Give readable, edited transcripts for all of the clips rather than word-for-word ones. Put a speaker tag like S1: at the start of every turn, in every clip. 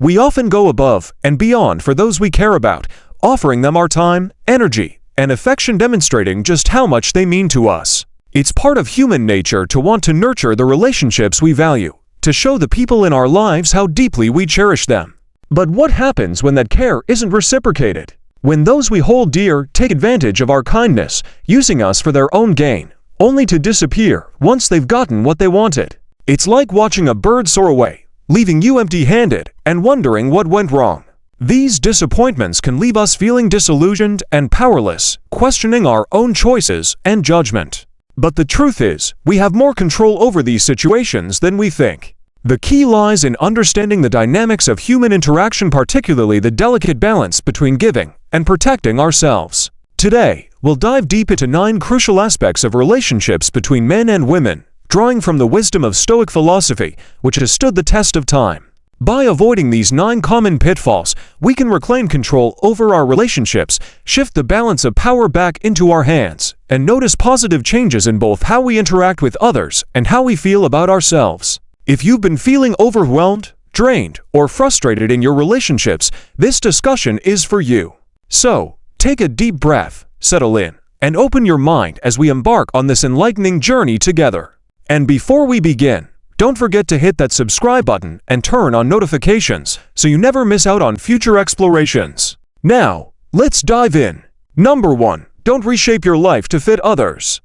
S1: We often go above and beyond for those we care about, offering them our time, energy, and affection, demonstrating just how much they mean to us. It's part of human nature to want to nurture the relationships we value, to show the people in our lives how deeply we cherish them. But what happens when that care isn't reciprocated? When those we hold dear take advantage of our kindness, using us for their own gain, only to disappear once they've gotten what they wanted. It's like watching a bird soar away, leaving you empty-handed and wondering what went wrong. These disappointments can leave us feeling disillusioned and powerless, questioning our own choices and judgment. But the truth is, we have more control over these situations than we think. The key lies in understanding the dynamics of human interaction, particularly the delicate balance between giving and protecting ourselves. Today, we'll dive deep into 9 crucial aspects of relationships between men and women, drawing from the wisdom of Stoic philosophy, which has stood the test of time. By avoiding these 9 common pitfalls, we can reclaim control over our relationships, shift the balance of power back into our hands, and notice positive changes in both how we interact with others and how we feel about ourselves. If you've been feeling overwhelmed, drained, or frustrated in your relationships, this discussion is for you. So, take a deep breath, settle in, and open your mind as we embark on this enlightening journey together. And before we begin, don't forget to hit that subscribe button and turn on notifications so you never miss out on future explorations. Now, let's dive in. Number 1. Don't reshape your life to fit others.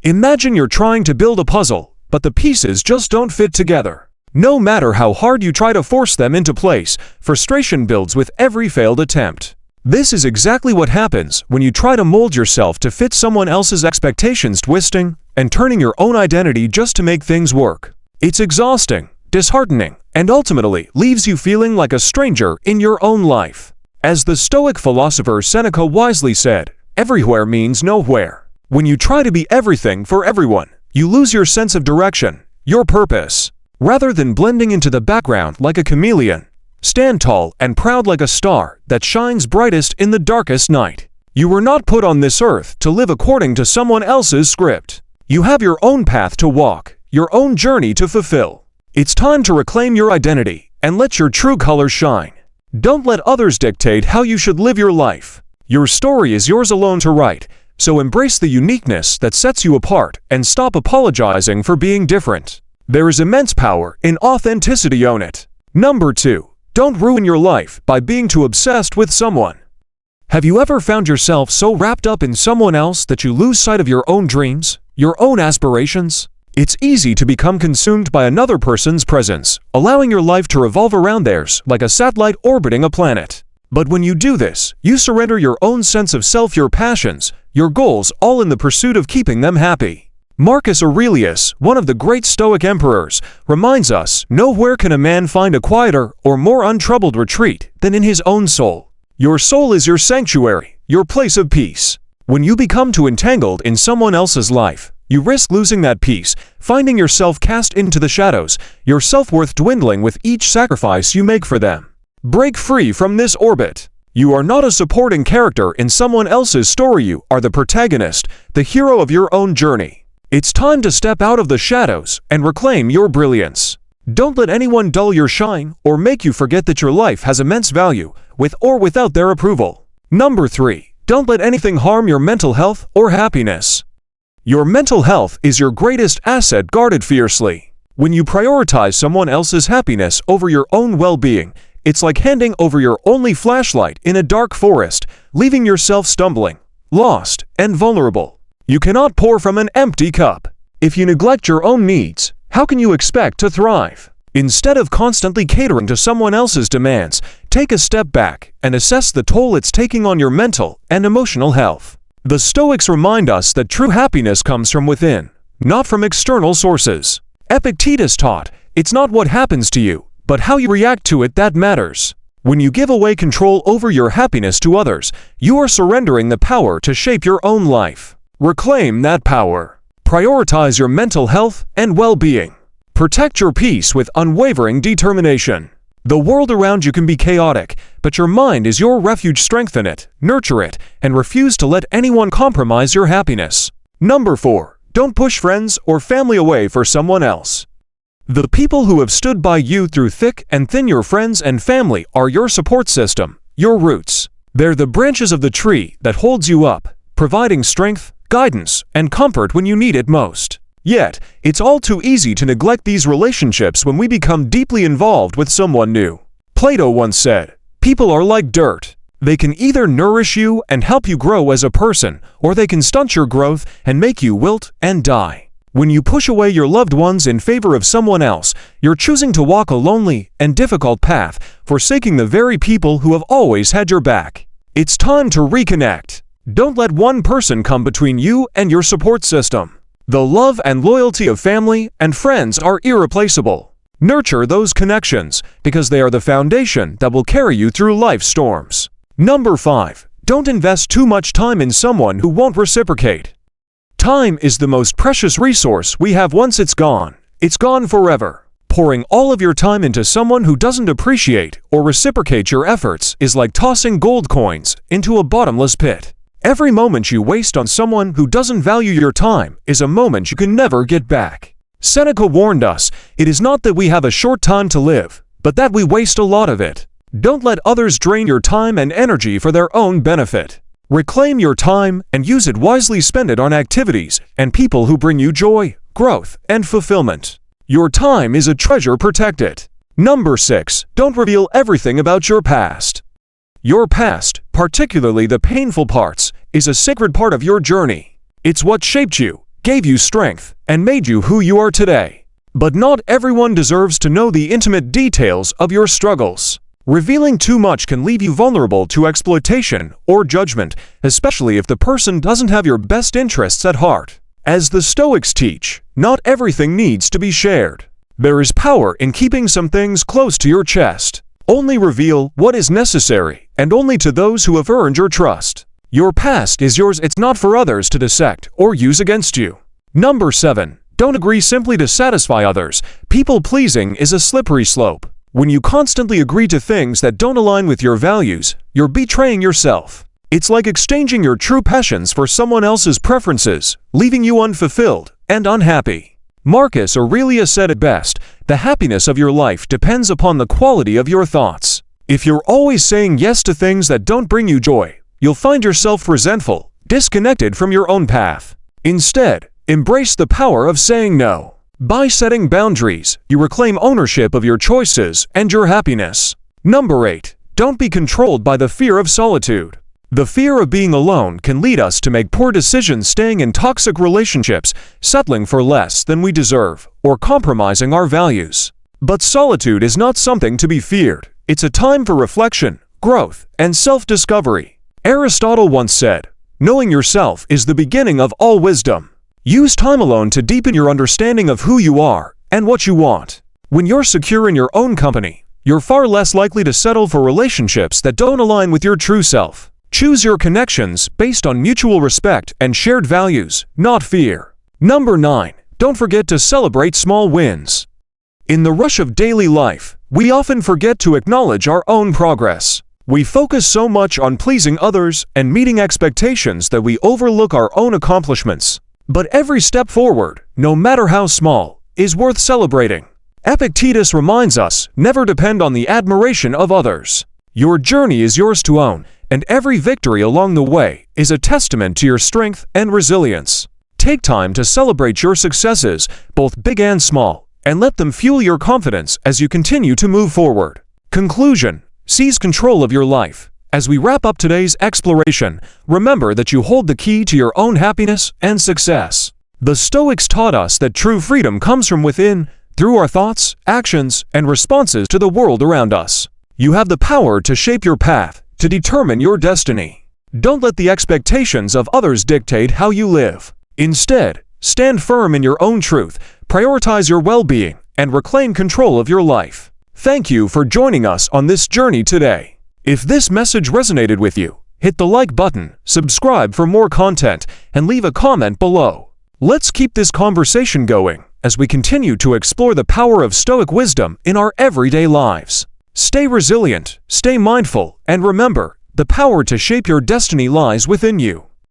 S1: Imagine you're trying to build a puzzle, but the pieces just don't fit together. No matter how hard you try to force them into place, frustration builds with every failed attempt. This is exactly what happens when you try to mold yourself to fit someone else's expectations, twisting and turning your own identity just to make things work. It's exhausting, disheartening, and ultimately leaves you feeling like a stranger in your own life. As the Stoic philosopher Seneca wisely said, everywhere means nowhere. When you try to be everything for everyone, you lose your sense of direction, your purpose. Rather than blending into the background like a chameleon, stand tall and proud like a star that shines brightest in the darkest night. You were not put on this earth to live according to someone else's script. You have your own path to walk, your own journey to fulfill. It's time to reclaim your identity and let your true colors shine. Don't let others dictate how you should live your life. Your story is yours alone to write, so embrace the uniqueness that sets you apart and stop apologizing for being different. There is immense power in authenticity. Own it. Number 2. Don't ruin your life by being too obsessed with someone. Have you ever found yourself so wrapped up in someone else that you lose sight of your own dreams, your own aspirations? It's easy to become consumed by another person's presence, allowing your life to revolve around theirs like a satellite orbiting a planet. But when you do this, you surrender your own sense of self, your passions, your goals, all in the pursuit of keeping them happy. Marcus Aurelius, one of the great Stoic emperors, reminds us, nowhere can a man find a quieter or more untroubled retreat than in his own soul. Your soul is your sanctuary, your place of peace. When you become too entangled in someone else's life, you risk losing that peace, finding yourself cast into the shadows, your self-worth dwindling with each sacrifice you make for them. Break free from this orbit. You are not a supporting character in someone else's story. You are the protagonist, the hero of your own journey. It's time to step out of the shadows and reclaim your brilliance. Don't let anyone dull your shine or make you forget that your life has immense value, with or without their approval. Number 3. Don't let anything harm your mental health or happiness. Your mental health is your greatest asset, guarded fiercely. When you prioritize someone else's happiness over your own well-being, it's like handing over your only flashlight in a dark forest, leaving yourself stumbling, lost, and vulnerable. You cannot pour from an empty cup. If you neglect your own needs, how can you expect to thrive? Instead of constantly catering to someone else's demands, take a step back and assess the toll it's taking on your mental and emotional health. The Stoics remind us that true happiness comes from within, not from external sources. Epictetus taught, it's not what happens to you, but how you react to it that matters. When you give away control over your happiness to others, you are surrendering the power to shape your own life. Reclaim that power. Prioritize your mental health and well-being. Protect your peace with unwavering determination. The world around you can be chaotic, but your mind is your refuge. Strengthen it, nurture it, and refuse to let anyone compromise your happiness. Number 4. Don't push friends or family away for someone else. The people who have stood by you through thick and thin, your friends and family, are your support system, your roots. They're the branches of the tree that holds you up, providing strength, guidance, and comfort when you need it most. Yet, it's all too easy to neglect these relationships when we become deeply involved with someone new. Plato once said, "People are like dirt. They can either nourish you and help you grow as a person, or they can stunt your growth and make you wilt and die." When you push away your loved ones in favor of someone else, you're choosing to walk a lonely and difficult path, forsaking the very people who have always had your back. It's time to reconnect. Don't let one person come between you and your support system. The love and loyalty of family and friends are irreplaceable. Nurture those connections because they are the foundation that will carry you through life's storms. Number 5. Don't invest too much time in someone who won't reciprocate. Time is the most precious resource we have. Once it's gone forever. Pouring all of your time into someone who doesn't appreciate or reciprocate your efforts is like tossing gold coins into a bottomless pit. Every moment you waste on someone who doesn't value your time is a moment you can never get back. Seneca warned us, it is not that we have a short time to live, but that we waste a lot of it. Don't let others drain your time and energy for their own benefit. Reclaim your time and use it wisely. Spend it on activities and people who bring you joy, growth, and fulfillment. Your time is a treasure. Protect it. Number 6. Don't reveal everything about your past. Your past, particularly the painful parts, is a sacred part of your journey. It's what shaped you, gave you strength, and made you who you are today. But not everyone deserves to know the intimate details of your struggles. Revealing too much can leave you vulnerable to exploitation or judgment, especially if the person doesn't have your best interests at heart. As the Stoics teach, not everything needs to be shared. There is power in keeping some things close to your chest. Only reveal what is necessary, and only to those who have earned your trust. Your past is yours. It's not for others to dissect or use against you. Number 7. Don't agree simply to satisfy others. People-pleasing is a slippery slope. When you constantly agree to things that don't align with your values, you're betraying yourself. It's like exchanging your true passions for someone else's preferences, leaving you unfulfilled and unhappy. Marcus Aurelius said it best, "The happiness of your life depends upon the quality of your thoughts." If you're always saying yes to things that don't bring you joy, you'll find yourself resentful, disconnected from your own path. Instead, embrace the power of saying no. By setting boundaries, you reclaim ownership of your choices and your happiness. Number 8. Don't be controlled by the fear of solitude. The fear of being alone can lead us to make poor decisions, staying in toxic relationships, settling for less than we deserve, or compromising our values. But solitude is not something to be feared. It's a time for reflection, growth, and self-discovery. Aristotle once said, "Knowing yourself is the beginning of all wisdom." Use time alone to deepen your understanding of who you are and what you want. When you're secure in your own company, you're far less likely to settle for relationships that don't align with your true self. Choose your connections based on mutual respect and shared values, not fear. Number 9. Don't forget to celebrate small wins. In the rush of daily life, we often forget to acknowledge our own progress. We focus so much on pleasing others and meeting expectations that we overlook our own accomplishments. But every step forward, no matter how small, is worth celebrating. Epictetus reminds us, never depend on the admiration of others. Your journey is yours to own, and every victory along the way is a testament to your strength and resilience. Take time to celebrate your successes, both big and small, and let them fuel your confidence as you continue to move forward. Conclusion: seize control of your life. As we wrap up today's exploration, remember that you hold the key to your own happiness and success. The Stoics taught us that true freedom comes from within, through our thoughts, actions, and responses to the world around us. You have the power to shape your path, to determine your destiny. Don't let the expectations of others dictate how you live. Instead, stand firm in your own truth, prioritize your well-being, and reclaim control of your life. Thank you for joining us on this journey today. If this message resonated with you, hit the like button, subscribe for more content, and leave a comment below. Let's keep this conversation going as we continue to explore the power of Stoic wisdom in our everyday lives. Stay resilient, stay mindful, and remember, the power to shape your destiny lies within you.